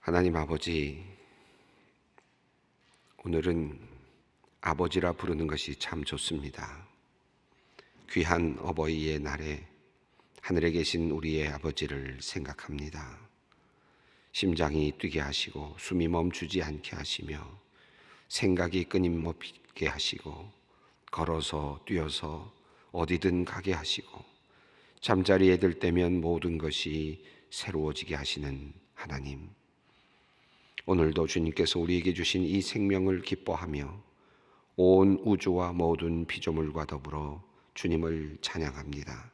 하나님 아버지, 오늘은 아버지라 부르는 것이 참 좋습니다. 귀한 어버이의 날에 하늘에 계신 우리의 아버지를 생각합니다. 심장이 뛰게 하시고 숨이 멈추지 않게 하시며 생각이 끊임없게 하시고 걸어서 뛰어서 어디든 가게 하시고 잠자리에 들 때면 모든 것이 새로워지게 하시는 하나님, 오늘도 주님께서 우리에게 주신 이 생명을 기뻐하며 온 우주와 모든 피조물과 더불어 주님을 찬양합니다.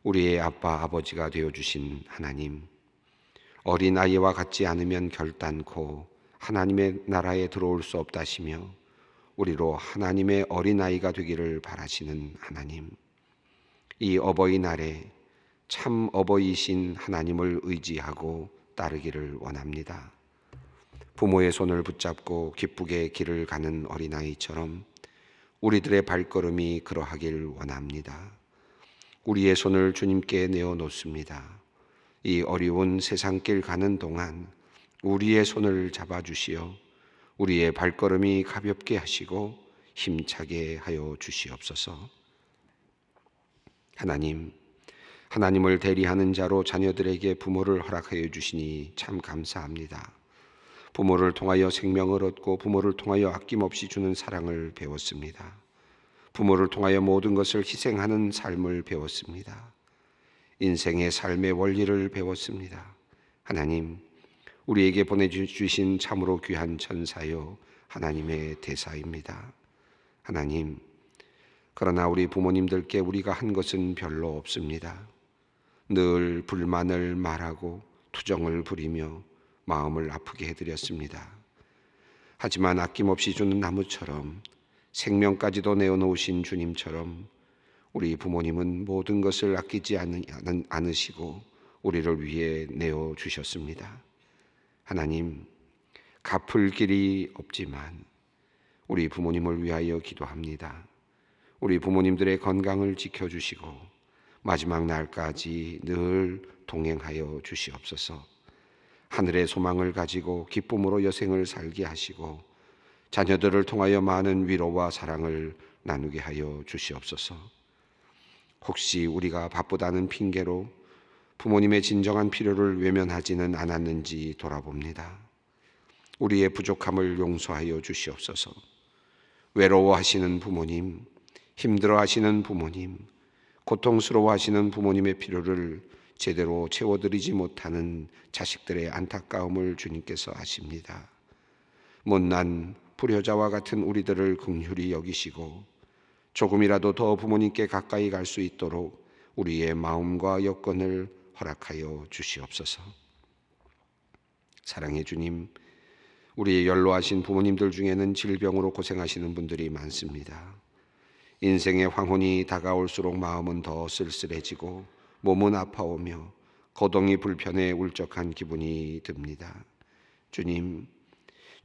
우리의 아빠 아버지가 되어주신 하나님, 어린아이와 같지 않으면 결단코 하나님의 나라에 들어올 수 없다시며 우리로 하나님의 어린아이가 되기를 바라시는 하나님, 이 어버이날에 참 어버이신 하나님을 의지하고 따르기를 원합니다. 부모의 손을 붙잡고 기쁘게 길을 가는 어린아이처럼 우리들의 발걸음이 그러하길 원합니다. 우리의 손을 주님께 내어놓습니다. 이 어려운 세상길 가는 동안 우리의 손을 잡아주시어 우리의 발걸음이 가볍게 하시고 힘차게 하여 주시옵소서. 하나님, 하나님을 대리하는 자로 자녀들에게 부모를 허락하여 주시니 참 감사합니다. 부모를 통하여 생명을 얻고 부모를 통하여 아낌없이 주는 사랑을 배웠습니다. 부모를 통하여 모든 것을 희생하는 삶을 배웠습니다. 인생의 삶의 원리를 배웠습니다. 하나님, 우리에게 보내주신 참으로 귀한 천사요 하나님의 대사입니다. 하나님, 그러나 우리 부모님들께 우리가 한 것은 별로 없습니다. 늘 불만을 말하고 투정을 부리며 마음을 아프게 해드렸습니다. 하지만 아낌없이 주는 나무처럼 생명까지도 내어놓으신 주님처럼 우리 부모님은 모든 것을 아끼지 않으시고 우리를 위해 내어주셨습니다. 하나님, 갚을 길이 없지만 우리 부모님을 위하여 기도합니다. 우리 부모님들의 건강을 지켜주시고 마지막 날까지 늘 동행하여 주시옵소서. 하늘의 소망을 가지고 기쁨으로 여생을 살게 하시고 자녀들을 통하여 많은 위로와 사랑을 나누게 하여 주시옵소서. 혹시 우리가 바쁘다는 핑계로 부모님의 진정한 필요를 외면하지는 않았는지 돌아봅니다. 우리의 부족함을 용서하여 주시옵소서. 외로워하시는 부모님, 힘들어하시는 부모님, 고통스러워하시는 부모님의 필요를 제대로 채워드리지 못하는 자식들의 안타까움을 주님께서 아십니다. 못난 불효자와 같은 우리들을 긍휼히 여기시고 조금이라도 더 부모님께 가까이 갈 수 있도록 우리의 마음과 여건을 허락하여 주시옵소서. 사랑의 주님, 우리의 연로하신 부모님들 중에는 질병으로 고생하시는 분들이 많습니다. 인생의 황혼이 다가올수록 마음은 더 쓸쓸해지고 몸은 아파오며 거동이 불편해 울적한 기분이 듭니다. 주님,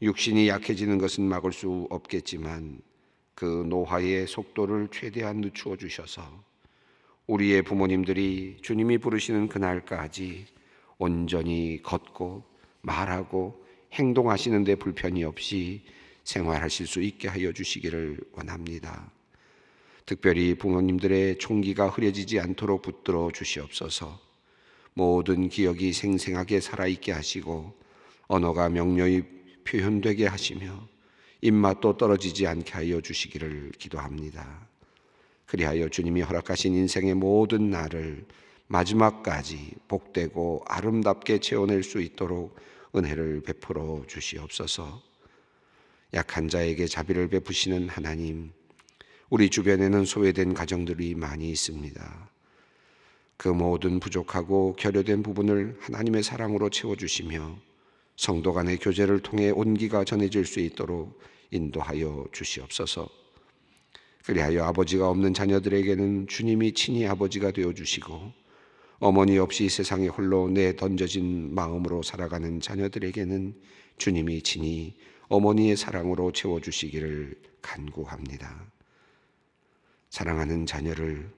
육신이 약해지는 것은 막을 수 없겠지만 그 노화의 속도를 최대한 늦추어 주셔서 우리의 부모님들이 주님이 부르시는 그날까지 온전히 걷고 말하고 행동하시는 데 불편이 없이 생활하실 수 있게 하여 주시기를 원합니다. 특별히 부모님들의 총기가 흐려지지 않도록 붙들어 주시옵소서. 모든 기억이 생생하게 살아있게 하시고 언어가 명료히 표현되게 하시며 입맛도 떨어지지 않게 하여 주시기를 기도합니다. 그리하여 주님이 허락하신 인생의 모든 날을 마지막까지 복되고 아름답게 채워낼 수 있도록 은혜를 베풀어 주시옵소서. 약한 자에게 자비를 베푸시는 하나님, 우리 주변에는 소외된 가정들이 많이 있습니다. 그 모든 부족하고 결여된 부분을 하나님의 사랑으로 채워주시며 성도 간의 교제를 통해 온기가 전해질 수 있도록 인도하여 주시옵소서. 그리하여 아버지가 없는 자녀들에게는 주님이 친히 아버지가 되어주시고 어머니 없이 세상에 홀로 내던져진 마음으로 살아가는 자녀들에게는 주님이 친히 어머니의 사랑으로 채워주시기를 간구합니다. 사랑하는 자녀를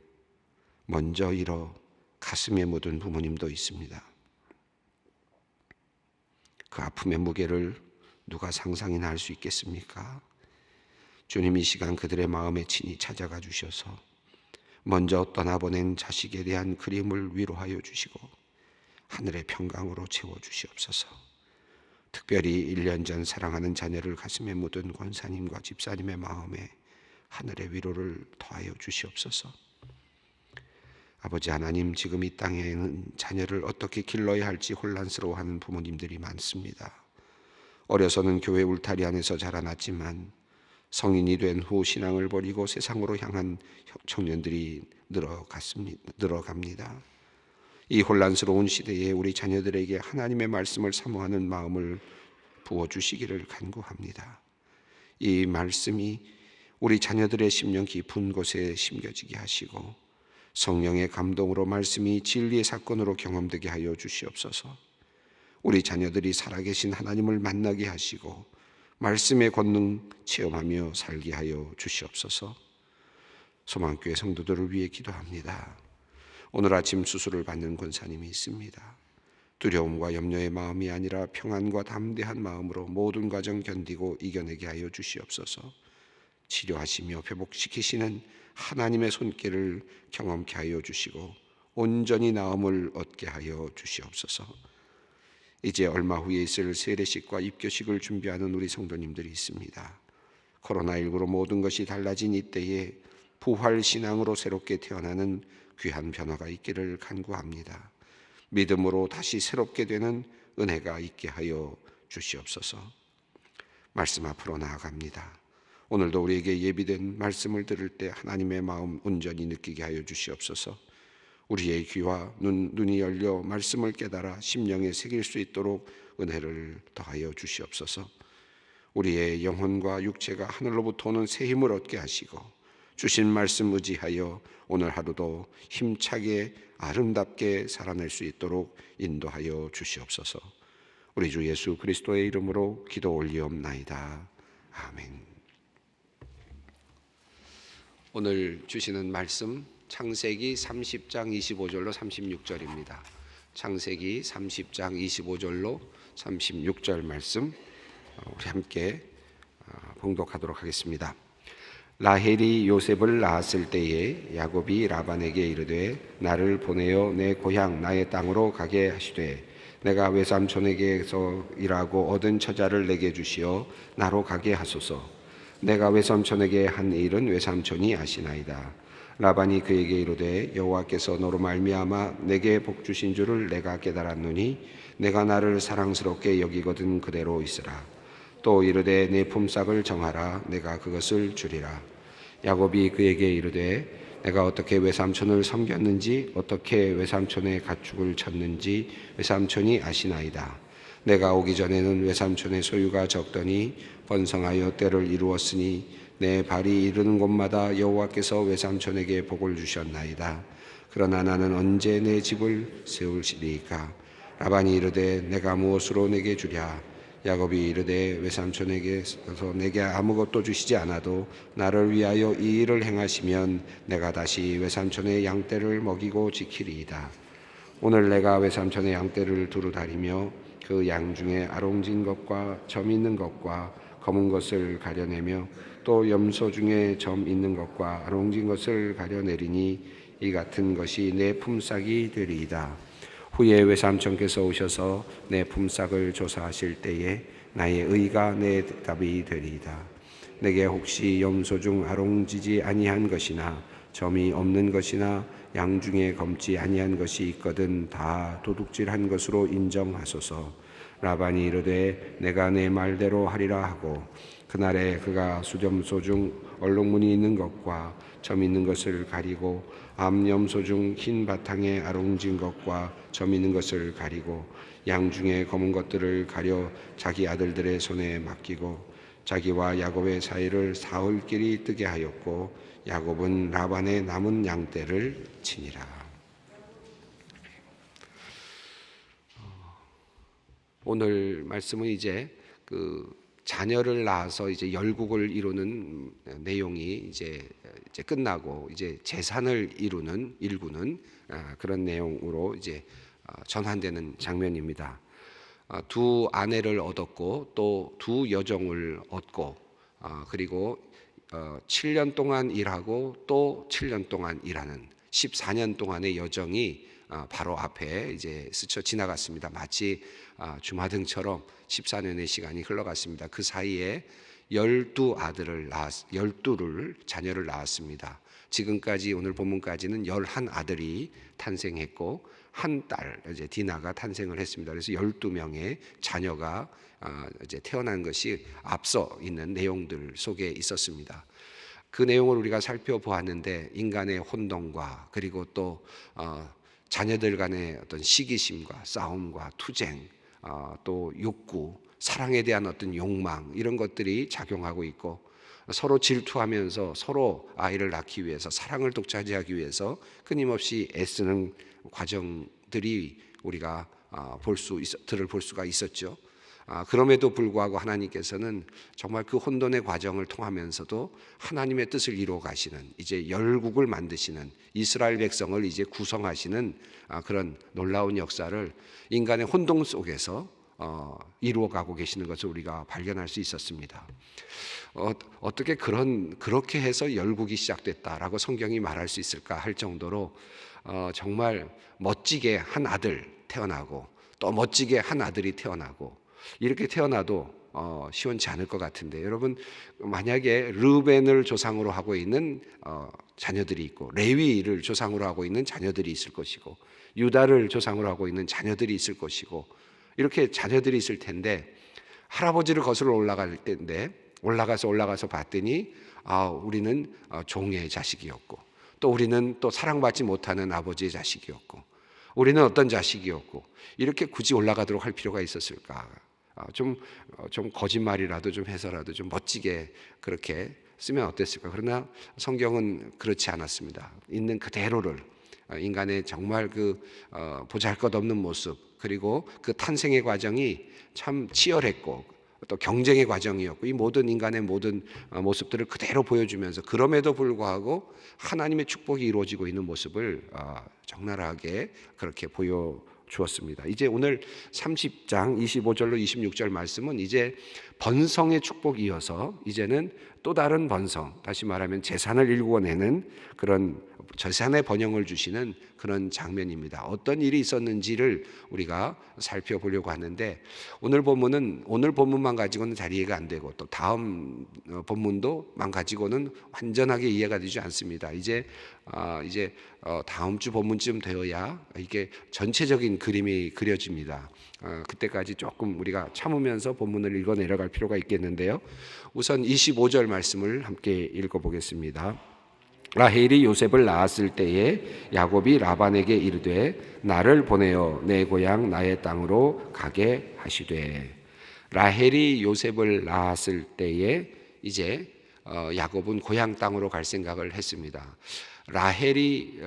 먼저 잃어 가슴에 묻은 부모님도 있습니다. 그 아픔의 무게를 누가 상상이나 할 수 있겠습니까? 주님 이 시간 그들의 마음에 친히 찾아가 주셔서 먼저 떠나보낸 자식에 대한 그림을 위로하여 주시고 하늘의 평강으로 채워주시옵소서. 특별히 1년 전 사랑하는 자녀를 가슴에 묻은 권사님과 집사님의 마음에 하늘의 위로를 더하여 주시옵소서. 아버지 하나님, 지금 이 땅에는 자녀를 어떻게 길러야 할지 혼란스러워하는 부모님들이 많습니다. 어려서는 교회 울타리 안에서 자라났지만 성인이 된 후 신앙을 버리고 세상으로 향한 청년들이 늘어갑니다. 이 혼란스러운 시대에 우리 자녀들에게 하나님의 말씀을 사모하는 마음을 부어주시기를 간구합니다. 이 말씀이 우리 자녀들의 심령 깊은 곳에 심겨지게 하시고 성령의 감동으로 말씀이 진리의 사건으로 경험되게 하여 주시옵소서. 우리 자녀들이 살아계신 하나님을 만나게 하시고 말씀의 권능 체험하며 살게 하여 주시옵소서. 소망교회 성도들을 위해 기도합니다. 오늘 아침 수술을 받는 권사님이 있습니다. 두려움과 염려의 마음이 아니라 평안과 담대한 마음으로 모든 과정 견디고 이겨내게 하여 주시옵소서. 치료하시며 회복시키시는 하나님의 손길을 경험케 하여 주시고 온전히 나음을 얻게 하여 주시옵소서. 이제 얼마 후에 있을 세례식과 입교식을 준비하는 우리 성도님들이 있습니다. 코로나19로 모든 것이 달라진 이때에 부활신앙으로 새롭게 태어나는 귀한 변화가 있기를 간구합니다. 믿음으로 다시 새롭게 되는 은혜가 있게 하여 주시옵소서. 말씀 앞으로 나아갑니다. 오늘도 우리에게 예비된 말씀을 들을 때 하나님의 마음 온전히 느끼게 하여 주시옵소서. 우리의 귀와 눈이 열려 말씀을 깨달아 심령에 새길 수 있도록 은혜를 더하여 주시옵소서. 우리의 영혼과 육체가 하늘로부터 오는 새 힘을 얻게 하시고 주신 말씀 의지하여 오늘 하루도 힘차게 아름답게 살아낼 수 있도록 인도하여 주시옵소서. 우리 주 예수 그리스도의 이름으로 기도 올리옵나이다. 아멘. 오늘 주시는 말씀 창세기 30장 25절로 36절입니다. 창세기 30장 25절로 36절 말씀 우리 함께 봉독하도록 하겠습니다. 라헬이 요셉을 낳았을 때에 야곱이 라반에게 이르되 나를 보내어 내 고향 나의 땅으로 가게 하시되 내가 외삼촌에게서 일하고 얻은 처자를 내게 주시어 나로 가게 하소서. 내가 외삼촌에게 한 일은 외삼촌이 아시나이다. 라반이 그에게 이르되 여호와께서 너로 말미암아 내게 복 주신 줄을 내가 깨달았노니 내가 나를 사랑스럽게 여기거든 그대로 있으라. 또 이르되 내 품삯을 정하라. 내가 그것을 주리라. 야곱이 그에게 이르되 내가 어떻게 외삼촌을 섬겼는지 어떻게 외삼촌의 가축을 쳤는지 외삼촌이 아시나이다. 내가 오기 전에는 외삼촌의 소유가 적더니 번성하여 때를 이루었으니 내 발이 이르는 곳마다 여호와께서 외삼촌에게 복을 주셨나이다. 그러나 나는 언제 내 집을 세우시리까? 라반이 이르되 내가 무엇으로 내게 주랴? 야곱이 이르되 외삼촌에게서 내게 아무것도 주시지 않아도 나를 위하여 이 일을 행하시면 내가 다시 외삼촌의 양떼를 먹이고 지키리이다. 오늘 내가 외삼촌의 양떼를 두루 다리며 그 양 중에 아롱진 것과 점 있는 것과 검은 것을 가려내며 또 염소 중에 점 있는 것과 아롱진 것을 가려내리니 이 같은 것이 내 품삯이 되리이다. 후에 외삼촌께서 오셔서 내 품삯을 조사하실 때에 나의 의가 내 대답이 되리이다. 내게 혹시 염소 중 아롱지지 아니한 것이나 점이 없는 것이나 양 중에 검지 아니한 것이 있거든 다 도둑질한 것으로 인정하소서. 라반이 이르되 내가 내 말대로 하리라 하고 그날에 그가 수점소 중 얼룩무늬 있는 것과 점 있는 것을 가리고 암염소 중 흰 바탕에 아롱진 것과 점 있는 것을 가리고 양 중에 검은 것들을 가려 자기 아들들의 손에 맡기고 자기와 야곱의 사이를 사흘길이 뜨게 하였고 야곱은 라반의 남은 양떼를 치니라. 오늘 말씀은 이제 그 자녀를 낳아서 이제 열국을 이루는 내용이 이제 끝나고 이제 재산을 일구는 그런 내용으로 이제 전환되는 장면입니다. 두 아내를 얻었고 또 두 여종을 얻고 그리고 7년 동안 일하고 또 7년 동안 일하는 14년 동안의 여정이 바로 앞에 이제 스쳐 지나갔습니다. 마치 주마등처럼 14년의 시간이 흘러갔습니다. 그 사이에 12를 자녀를 낳았습니다. 지금까지 오늘 본문까지는 11아들이 탄생했고 한 딸 이제 디나가 탄생을 했습니다. 그래서 12명의 자녀가 이제 태어난 것이 앞서 있는 내용들 속에 있었습니다. 그 내용을 우리가 살펴보았는데 인간의 혼동과 그리고 또 자녀들 간의 어떤 시기심과 싸움과 투쟁, 또 욕구, 사랑에 대한 어떤 욕망 이런 것들이 작용하고 있고 서로 질투하면서 서로 아이를 낳기 위해서 사랑을 독차지하기 위해서 끊임없이 애쓰는 과정들이 우리가 들을 볼 수가 있었죠. 그럼에도 불구하고 하나님께서는 정말 그 혼돈의 과정을 통하면서도 하나님의 뜻을 이루어 가시는 이제 열국을 만드시는 이스라엘 백성을 이제 구성하시는 그런 놀라운 역사를 인간의 혼동 속에서 이루어 가고 계시는 것을 우리가 발견할 수 있었습니다. 어떻게 그렇게 해서 열국이 시작됐다라고 성경이 말할 수 있을까 할 정도로 정말 멋지게 한 아들 태어나고 또 멋지게 한 아들이 태어나고 이렇게 태어나도 시원치 않을 것 같은데 여러분 만약에 르벤을 조상으로 하고 있는 자녀들이 있고 레위를 조상으로 하고 있는 자녀들이 있을 것이고 유다를 조상으로 하고 있는 자녀들이 있을 것이고 이렇게 자녀들이 있을 텐데 할아버지를 거슬러 올라갈 때인데 올라가서 봤더니 우리는 종의 자식이었고 또 우리는 또 사랑받지 못하는 아버지의 자식이었고 우리는 어떤 자식이었고 이렇게 굳이 올라가도록 할 필요가 있었을까? 좀 거짓말이라도 좀 해서라도 좀 멋지게 그렇게 쓰면 어땠을까? 그러나 성경은 그렇지 않았습니다. 있는 그대로를 인간의 정말 그 보잘것없는 모습 그리고 그 탄생의 과정이 참 치열했고 또 경쟁의 과정이었고 이 모든 인간의 모든 모습들을 그대로 보여주면서 그럼에도 불구하고 하나님의 축복이 이루어지고 있는 모습을 적나라하게 그렇게 보여주었습니다. 이제 오늘 30장 25절로 26절 말씀은 이제 번성의 축복이 이어서 이제는 또 다른 번성, 다시 말하면 재산을 일구어내는 그런 재산의 번영을 주시는 그런 장면입니다. 어떤 일이 있었는지를 우리가 살펴보려고 하는데 오늘 본문만 가지고는 잘 이해가 안 되고 또 다음 본문도만 가지고는 완전하게 이해가 되지 않습니다. 이제 다음 주 본문쯤 되어야 이게 전체적인 그림이 그려집니다. 그때까지 조금 우리가 참으면서 본문을 읽어 내려갈 필요가 있겠는데요. 우선 25절 말씀을 함께 읽어보겠습니다. 라헬이 요셉을 낳았을 때에 야곱이 라반에게 이르되 나를 보내어 내 고향 나의 땅으로 가게 하시되. 라헬이 요셉을 낳았을 때에 이제 야곱은 땅으로 갈 생각을 했습니다. 라헬이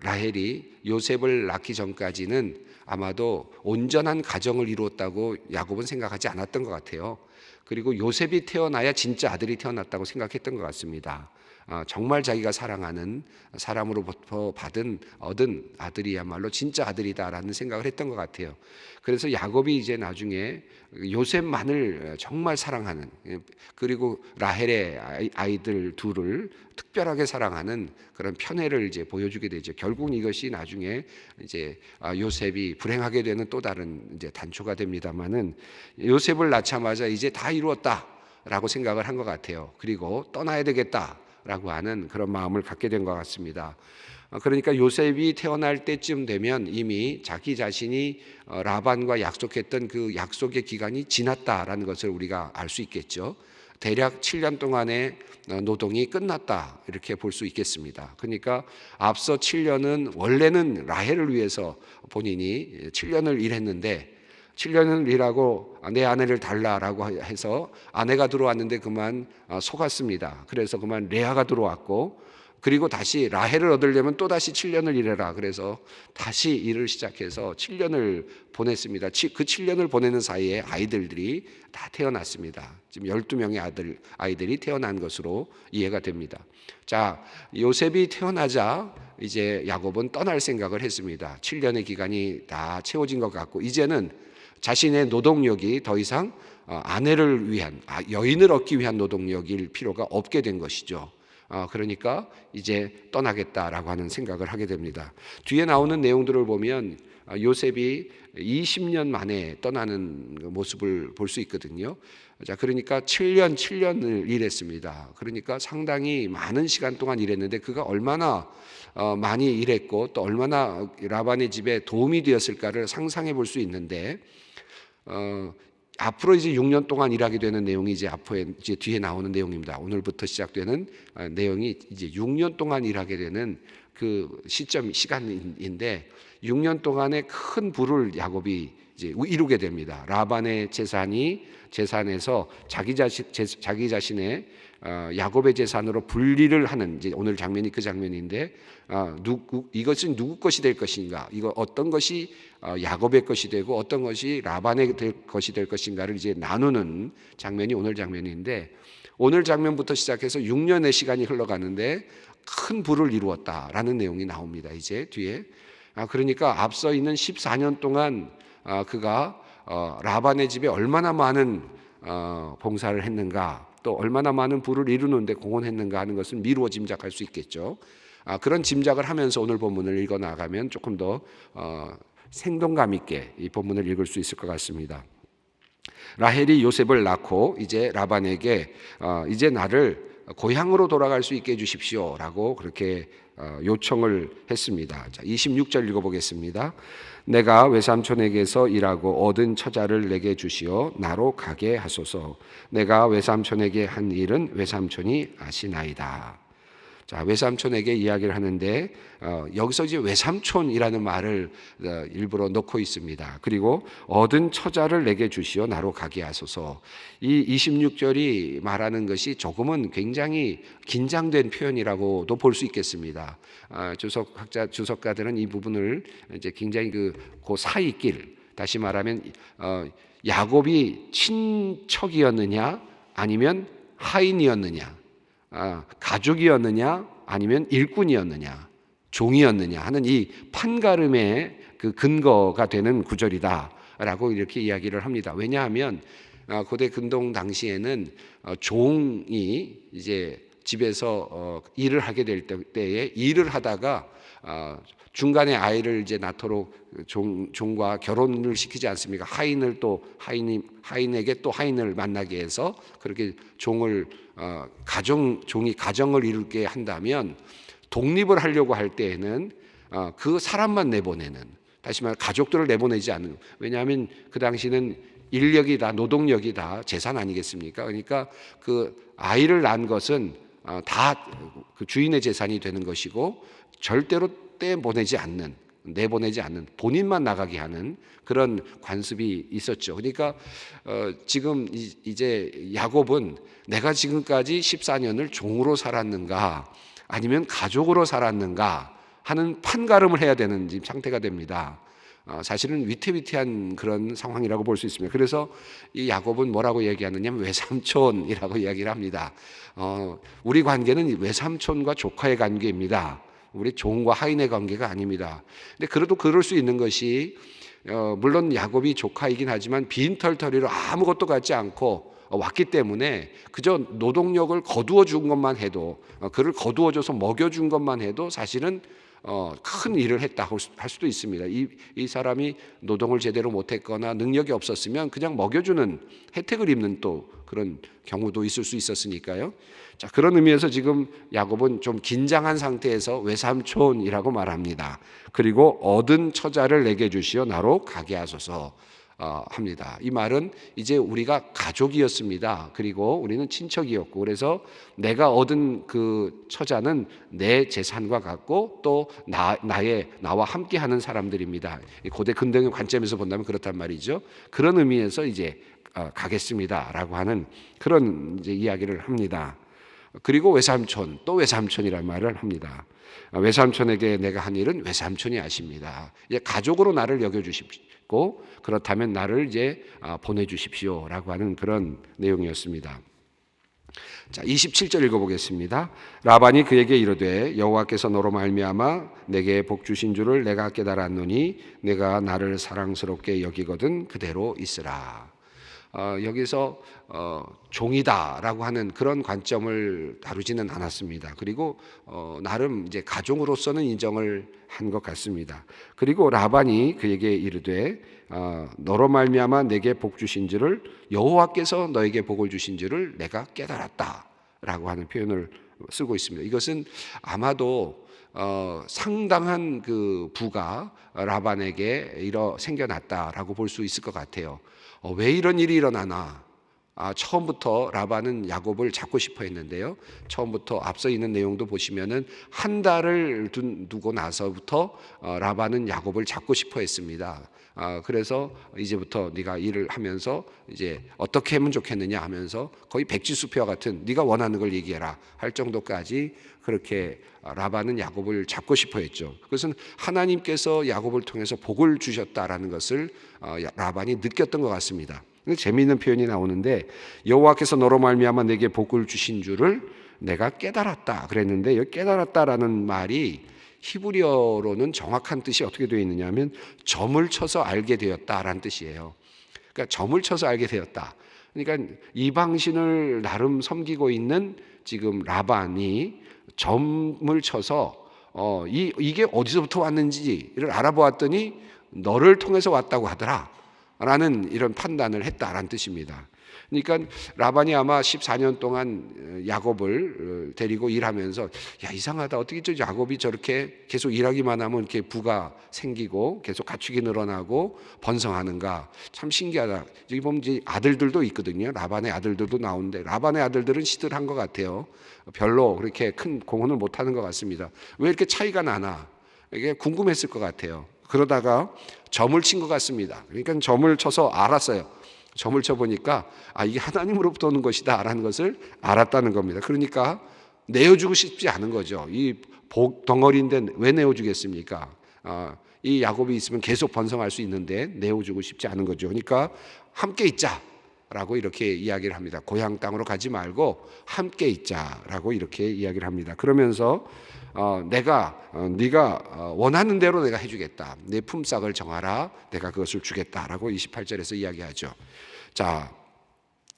라헬이 요셉을 낳기 전까지는 아마도 온전한 가정을 이루었다고 야곱은 생각하지 않았던 것 같아요. 그리고 요셉이 태어나야 진짜 아들이 태어났다고 생각했던 것 같습니다. 정말 자기가 사랑하는 사람으로부터 얻은 아들이야말로 진짜 아들이다라는 생각을 했던 것 같아요. 그래서 야곱이 이제 나중에 요셉만을 정말 사랑하는 그리고 라헬의 아이들 둘을 특별하게 사랑하는 그런 편애를 이제 보여주게 되죠. 결국 이것이 나중에 이제 요셉이 불행하게 되는 또 다른 이제 단초가 됩니다만은 요셉을 낳자마자 이제 다 이루었다라고 생각을 한 것 같아요. 그리고 떠나야 되겠다라고 하는 그런 마음을 갖게 된 것 같습니다. 그러니까 요셉이 태어날 때쯤 되면 이미 자기 자신이 라반과 약속했던 그 약속의 기간이 지났다라는 것을 우리가 알 수 있겠죠. 대략 7년 동안의 노동이 끝났다 이렇게 볼 수 있겠습니다. 그러니까 앞서 7년은 원래는 라헬을 위해서 본인이 7년을 일했는데 7년을 일하고 내 아내를 달라라고 해서 아내가 들어왔는데 그만 속았습니다. 그래서 그만 레아가 들어왔고 그리고 다시 라헬을 얻으려면 또 다시 7년을 일해라. 그래서 다시 일을 시작해서 7년을 보냈습니다. 그 7년을 보내는 사이에 아이들이 다 태어났습니다. 지금 12명의 아이들이 태어난 것으로 이해가 됩니다. 자, 요셉이 태어나자 이제 야곱은 떠날 생각을 했습니다. 7년의 기간이 다 채워진 것 같고 이제는 자신의 노동력이 더 이상 아내를 위한, 여인을 얻기 위한 노동력일 필요가 없게 된 것이죠. 그러니까 이제 떠나겠다라고 하는 생각을 하게 됩니다. 뒤에 나오는 내용들을 보면 요셉이 20년 만에 떠나는 모습을 볼 수 있거든요. 자, 그러니까 7년을 일했습니다. 그러니까 상당히 많은 시간 동안 일했는데 그가 얼마나 많이 일했고 또 얼마나 라반의 집에 도움이 되었을까를 상상해 볼 수 있는데 앞으로 이제 6년 동안 일하게 되는 내용이 이제 뒤에 나오는 내용입니다. 오늘부터 시작되는 내용이 이제 6년 동안 일하게 되는 그 시간인데 6년 동안의 큰 부를 야곱이 이제 이루게 됩니다. 라반의 재산에서 자기 자신의 야곱의 재산으로 분리를 하는 이제 오늘 장면이 그 장면인데 이것은 누구 것이 될 것인가? 이거 어떤 것이 야곱의 것이 되고 어떤 것이 라반의 것이 될 것인가를 이제 나누는 장면이 오늘 장면인데 오늘 장면부터 시작해서 6년의 시간이 흘러가는데 큰 부를 이루었다라는 내용이 나옵니다. 이제 뒤에 그러니까 앞서 있는 14년 동안 그가 라반의 집에 얼마나 많은 봉사를 했는가 또 얼마나 많은 부를 이루는데 공헌했는가 하는 것은 미루어 짐작할 수 있겠죠. 그런 짐작을 하면서 오늘 본문을 읽어 나가면 조금 더 생동감 있게 이 본문을 읽을 수 있을 것 같습니다. 라헬이 요셉을 낳고 이제 라반에게 이제 나를 고향으로 돌아갈 수 있게 해주십시오라고 그렇게 요청을 했습니다. 자, 26절 읽어보겠습니다. 내가 외삼촌에게서 일하고 얻은 처자를 내게 주시어 나로 가게 하소서. 내가 외삼촌에게 한 일은 외삼촌이 아시나이다. 자, 외삼촌에게 이야기를 하는데 여기서 이제 외삼촌이라는 말을 일부러 넣고 있습니다. 그리고 얻은 처자를 내게 주시어 나로 가게 하소서. 이 26절이 말하는 것이 조금은 굉장히 긴장된 표현이라고도 볼 수 있겠습니다. 주석가들은 이 부분을 이제 굉장히 그 사이길, 다시 말하면 야곱이 친척이었느냐 아니면 하인이었느냐, 가족이었느냐 아니면 일꾼이었느냐 종이었느냐 하는 이 판가름의 그 근거가 되는 구절이다라고 이렇게 이야기를 합니다. 왜냐하면 고대 근동 당시에는 종이 이제 집에서 일을 하게 될 때에 일을 하다가 중간에 아이를 이제 낳도록 종과 결혼을 시키지 않습니까? 하인에게 또 하인을 만나게 해서 그렇게 종이 가정을 이루게 한다면 독립을 하려고 할 때에는 그 사람만 내보내는, 다시 말해 가족들을 내보내지 않는. 왜냐하면 그 당시는 인력이다, 노동력이다, 재산 아니겠습니까? 그러니까 그 아이를 낳은 것은 다 그 주인의 재산이 되는 것이고 절대로 내보내지 않는 본인만 나가게 하는 그런 관습이 있었죠. 그러니까 지금 이제 야곱은 내가 지금까지 14년을 종으로 살았는가 아니면 가족으로 살았는가 하는 판가름을 해야 되는 지금 상태가 됩니다. 사실은 위태위태한 그런 상황이라고 볼 수 있습니다. 그래서 이 야곱은 뭐라고 얘기하느냐면 외삼촌이라고 이야기를 합니다. 우리 관계는 외삼촌과 조카의 관계입니다. 우리 종과 하인의 관계가 아닙니다. 근데 그래도 그럴 수 있는 것이 물론 야곱이 조카이긴 하지만 빈털터리로 아무것도 갖지 않고 왔기 때문에 그저 노동력을 거두어 준 것만 해도, 그를 거두어 줘서 먹여준 것만 해도 사실은 큰 일을 했다 할 수도 있습니다. 이 사람이 노동을 제대로 못했거나 능력이 없었으면 그냥 먹여주는 혜택을 입는 또 그런 경우도 있을 수 있었으니까요. 자, 그런 의미에서 지금 야곱은 좀 긴장한 상태에서 외삼촌이라고 말합니다. 그리고 얻은 처자를 내게 주시어 나로 가게 하소서 합니다. 이 말은 이제 우리가 가족이었습니다. 그리고 우리는 친척이었고, 그래서 내가 얻은 그 처자는 내 재산과 같고 또 나와 함께하는 사람들입니다. 고대 근동의 관점에서 본다면 그렇단 말이죠. 그런 의미에서 이제 가겠습니다라고 하는 그런 이제 이야기를 합니다. 그리고 외삼촌, 또 외삼촌이라는 말을 합니다. 외삼촌에게 내가 한 일은 외삼촌이 아십니다. 이제 가족으로 나를 여겨주십시오. 그렇다면 나를 이제 보내주십시오라고 하는 그런 내용이었습니다. 자, 27절 읽어보겠습니다. 라반이 그에게 이르되 여호와께서 너로 말미암아 내게 복 주신 줄을 내가 깨달았노니 내가 나를 사랑스럽게 여기거든 그대로 있으라. 여기서 종이다라고 하는 그런 관점을 다루지는 않았습니다. 그리고 나름 이제 가족으로서는 인정을 한 것 같습니다. 그리고 라반이 그에게 이르되 너로 말미암아 내게 복 주신 줄을 여호와께서 너에게 복을 주신 줄을 내가 깨달았다라고 하는 표현을 쓰고 있습니다. 이것은 아마도 상당한 그 부가 라반에게 생겨났다라고 볼 수 있을 것 같아요. 왜 이런 일이 일어나나? 처음부터 라반은 야곱을 잡고 싶어 했는데요. 처음부터 앞서 있는 내용도 보시면은 한 달을 두고 나서부터 라반은 야곱을 잡고 싶어 했습니다. 그래서 이제부터 네가 일을 하면서 이제 어떻게 하면 좋겠느냐 하면서 거의 백지수표와 같은 네가 원하는 걸 얘기해라 할 정도까지 그렇게 라반은 야곱을 잡고 싶어 했죠. 그것은 하나님께서 야곱을 통해서 복을 주셨다라는 것을 라반이 느꼈던 것 같습니다. 재미있는 표현이 나오는데 여호와께서 너로 말미암아 내게 복을 주신 줄을 내가 깨달았다 그랬는데 여기 깨달았다라는 말이 히브리어로는 정확한 뜻이 어떻게 되어 있느냐 하면 점을 쳐서 알게 되었다라는 뜻이에요. 그러니까 점을 쳐서 알게 되었다. 그러니까 이방신을 나름 섬기고 있는 지금 라반이 점을 쳐서 이게 어디서부터 왔는지를 알아보았더니 너를 통해서 왔다고 하더라 라는 이런 판단을 했다라는 뜻입니다. 그러니까 라반이 아마 14년 동안 야곱을 데리고 일하면서 야 이상하다 어떻게 저 야곱이 저렇게 계속 일하기만 하면 이렇게 부가 생기고 계속 가축이 늘어나고 번성하는가 참 신기하다. 여기 보면 이제 아들들도 있거든요. 라반의 아들들도 나오는데 라반의 아들들은 시들한 것 같아요. 별로 그렇게 큰 공헌을 못하는 것 같습니다. 왜 이렇게 차이가 나나 이게 궁금했을 것 같아요. 그러다가 점을 친 것 같습니다. 그러니까 점을 쳐서 알았어요. 점을 쳐보니까 이게 하나님으로부터 오는 것이다 라는 것을 알았다는 겁니다. 그러니까 내어주고 싶지 않은 거죠. 이 복 덩어리인데 왜 내어주겠습니까? 이 야곱이 있으면 계속 번성할 수 있는데 내어주고 싶지 않은 거죠. 그러니까 함께 있자라고 이렇게 이야기를 합니다. 고향 땅으로 가지 말고 함께 있자라고 이렇게 이야기를 합니다. 그러면서 네가 원하는 대로 내가 해주겠다. 내 품삯을 정하라. 내가 그것을 주겠다라고 28절에서 이야기하죠. 자,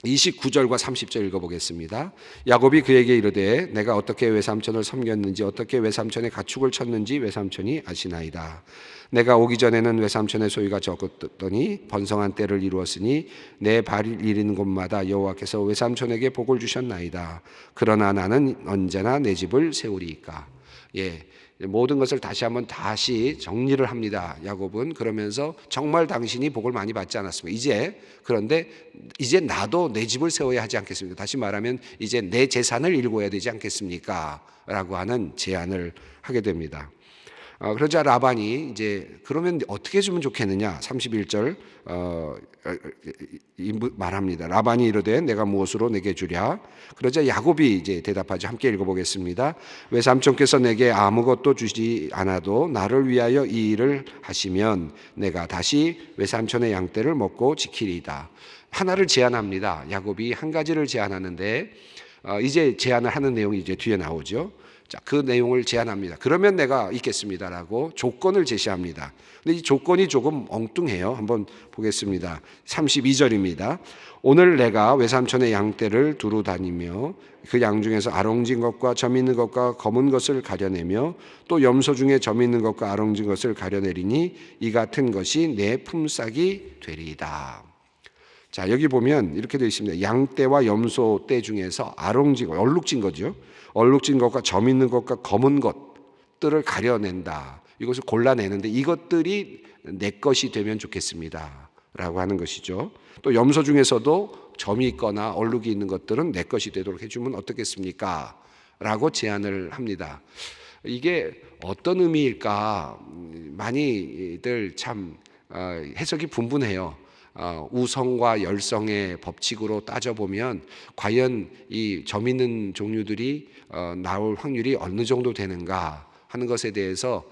29절과 30절 읽어보겠습니다. 야곱이 그에게 이르되 내가 어떻게 외삼촌을 섬겼는지 어떻게 외삼촌의 가축을 쳤는지 외삼촌이 아시나이다. 내가 오기 전에는 외삼촌의 소유가 적었더니 번성한 때를 이루었으니 내 발을 이르는 곳마다 여호와께서 외삼촌에게 복을 주셨나이다. 그러나 나는 언제나 내 집을 세우리이까. 모든 것을 다시 정리를 합니다. 야곱은 그러면서 정말 당신이 복을 많이 받지 않았습니까? 그런데 이제 나도 내 집을 세워야 하지 않겠습니까? 다시 말하면 이제 내 재산을 일궈야 되지 않겠습니까? 라고 하는 제안을 하게 됩니다. 그러자 라반이 이제 그러면 어떻게 해주면 좋겠느냐? 31절 말합니다. 라반이 이르되 내가 무엇으로 내게 주랴? 그러자 야곱이 이제 대답하죠. 함께 읽어보겠습니다. 외삼촌께서 내게 아무것도 주지 않아도 나를 위하여 이 일을 하시면 내가 다시 외삼촌의 양떼를 먹고 지키리이다. 하나를 제안합니다. 야곱이 한 가지를 제안하는데 이제 제안을 하는 내용이 이제 뒤에 나오죠. 자, 그 내용을 제안합니다. 그러면 내가 있겠습니다라고 조건을 제시합니다. 근데 이 조건이 조금 엉뚱해요. 한번 보겠습니다. 32절입니다. 오늘 내가 외삼촌의 양떼를 두루 다니며 그 양 중에서 아롱진 것과 점 있는 것과 검은 것을 가려내며 또 염소 중에 점 있는 것과 아롱진 것을 가려내리니 이 같은 것이 내 품삯이 되리이다. 자, 여기 보면 이렇게 되어 있습니다. 양떼와 염소 떼 중에서 아롱진 것, 얼룩진 거죠. 얼룩진 것과 점 있는 것과 검은 것들을 가려낸다. 이것을 골라내는데 이것들이 내 것이 되면 좋겠습니다. 라고 하는 것이죠. 또 염소 중에서도 점이 있거나 얼룩이 있는 것들은 내 것이 되도록 해주면 어떻겠습니까? 라고 제안을 합니다. 이게 어떤 의미일까? 많이들 참 해석이 분분해요. 우성과 열성의 법칙으로 따져보면 과연 이 점 있는 종류들이 나올 확률이 어느 정도 되는가 하는 것에 대해서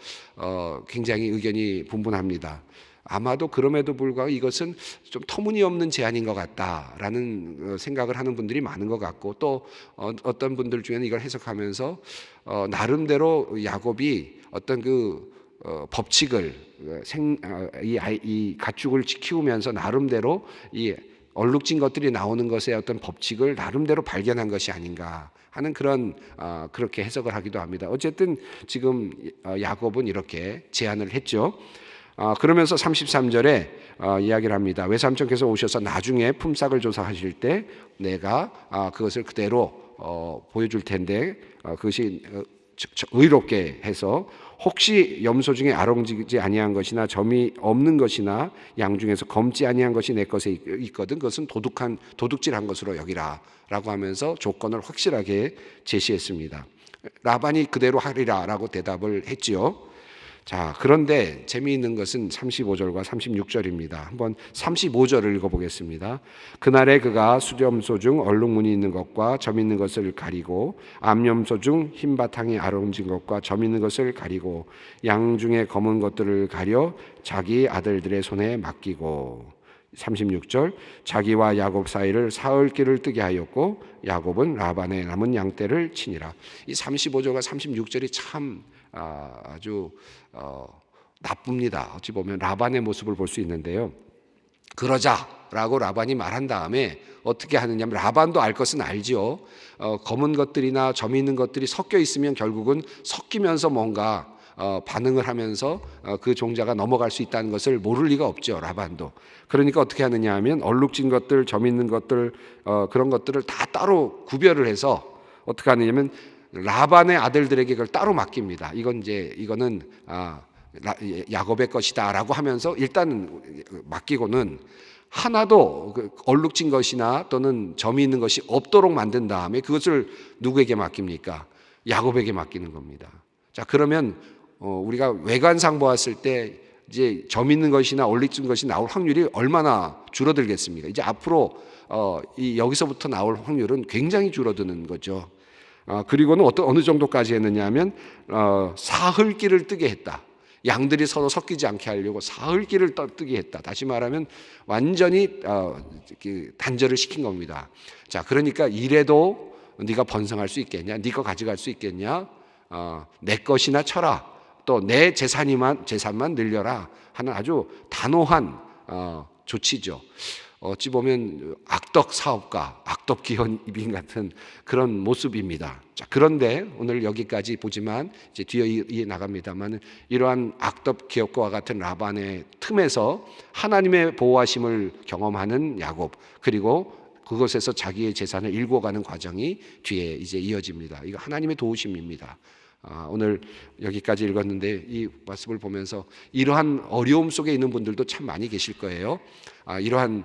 굉장히 의견이 분분합니다. 아마도 그럼에도 불구하고 이것은 좀 터무니없는 제안인 것 같다라는 생각을 하는 분들이 많은 것 같고, 또 어떤 분들 중에는 이걸 해석하면서 나름대로 야곱이 어떤 법칙을 이 가축을 키우면서 나름대로 이 얼룩진 것들이 나오는 것의 어떤 법칙을 나름대로 발견한 것이 아닌가 하는 그렇게 해석을 하기도 합니다. 어쨌든 지금 야곱은 이렇게 제안을 했죠. 그러면서 33절에 이야기를 합니다. 외삼촌께서 오셔서 나중에 품삯을 조사하실 때 내가 그것을 그대로 보여줄 텐데 그것이 의롭게 해서 혹시 염소 중에 아롱지지 아니한 것이나 점이 없는 것이나 양 중에서 검지 아니한 것이 내 것에 있거든 그것은 도둑질한 것으로 여기라라고 하면서 조건을 확실하게 제시했습니다. 라반이 그대로 하리라라고 대답을 했지요. 자, 그런데 재미있는 것은 35절과 36절입니다. 한번 35절을 읽어보겠습니다. 그날에 그가 수염소 중 얼룩무늬 있는 것과 점 있는 것을 가리고 암염소 중 흰 바탕이 아롱진 것과 점 있는 것을 가리고 양 중에 검은 것들을 가려 자기 아들들의 손에 맡기고 36절 자기와 야곱 사이를 사흘길을 뜨게 하였고 야곱은 라반의 남은 양떼를 치니라. 이 35절과 36절이 참 아주 나쁩니다. 어찌 보면 라반의 모습을 볼 수 있는데요. 그러자라고 라반이 말한 다음에 어떻게 하느냐면 라반도 알 것은 알지요. 검은 것들이나 점이 있는 것들이 섞여 있으면 결국은 섞이면서 뭔가 반응을 하면서 그 종자가 넘어갈 수 있다는 것을 모를 리가 없죠. 라반도. 그러니까 어떻게 하느냐 하면 얼룩진 것들, 점 있는 것들 그런 것들을 다 따로 구별을 해서 어떻게 하느냐면 라반의 아들들에게 그걸 따로 맡깁니다. 이거는 야곱의 것이다라고 하면서 일단 맡기고는 하나도 얼룩진 것이나 또는 점이 있는 것이 없도록 만든 다음에 그것을 누구에게 맡깁니까? 야곱에게 맡기는 겁니다. 자, 그러면 우리가 외관상 보았을 때 이제 점 있는 것이나 얼룩진 것이 나올 확률이 얼마나 줄어들겠습니까? 이제 앞으로 여기서부터 나올 확률은 굉장히 줄어드는 거죠. 그리고는 어느 정도까지 했느냐 하면 사흘길을 뜨게 했다. 양들이 서로 섞이지 않게 하려고 사흘길을 뜨게 했다. 다시 말하면 완전히 단절을 시킨 겁니다. 자, 그러니까 이래도 네가 번성할 수 있겠냐? 네 거 가져갈 수 있겠냐? 내 것이나 쳐라. 또 내 재산만 늘려라 하는 아주 단호한 조치죠. 어찌 보면 악덕 사업가, 악덕 기업인 같은 그런 모습입니다. 자, 그런데 오늘 여기까지 보지만 이제 뒤에 이해 나갑니다만 이러한 악덕 기업가와 같은 라반의 틈에서 하나님의 보호하심을 경험하는 야곱, 그리고 그것에서 자기의 재산을 일궈가는 과정이 뒤에 이제 이어집니다. 이거 하나님의 도우심입니다. 오늘 여기까지 읽었는데 이 말씀을 보면서 이러한 어려움 속에 있는 분들도 참 많이 계실 거예요. 이러한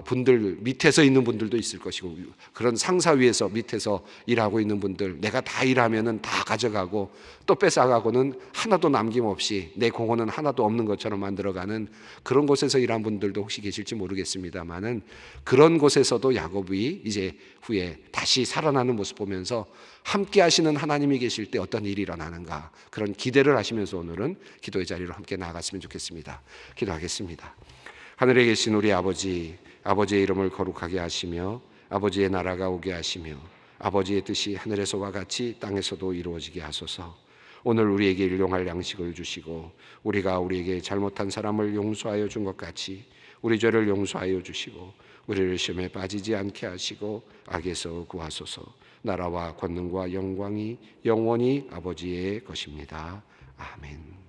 분들 밑에서 있는 분들도 있을 것이고 그런 상사 위에서 밑에서 일하고 있는 분들 내가 다 일하면은 다 가져가고 또 뺏어가고는 하나도 남김없이 내 공헌은 하나도 없는 것처럼 만들어가는 그런 곳에서 일한 분들도 혹시 계실지 모르겠습니다만은 그런 곳에서도 야곱이 이제 후에 다시 살아나는 모습 보면서 함께 하시는 하나님이 계실 때 어떤 일이 일어나는가 그런 기대를 하시면서 오늘은 기도의 자리로 함께 나아갔으면 좋겠습니다. 기도하겠습니다. 하늘에 계신 우리 아버지, 아버지의 이름을 거룩하게 하시며 아버지의 나라가 오게 하시며 아버지의 뜻이 하늘에서와 같이 땅에서도 이루어지게 하소서. 오늘 우리에게 일용할 양식을 주시고 우리가 우리에게 잘못한 사람을 용서하여 준 것 같이 우리 죄를 용서하여 주시고 우리를 시험에 빠지지 않게 하시고 악에서 구하소서. 나라와 권능과 영광이 영원히 아버지의 것입니다. 아멘.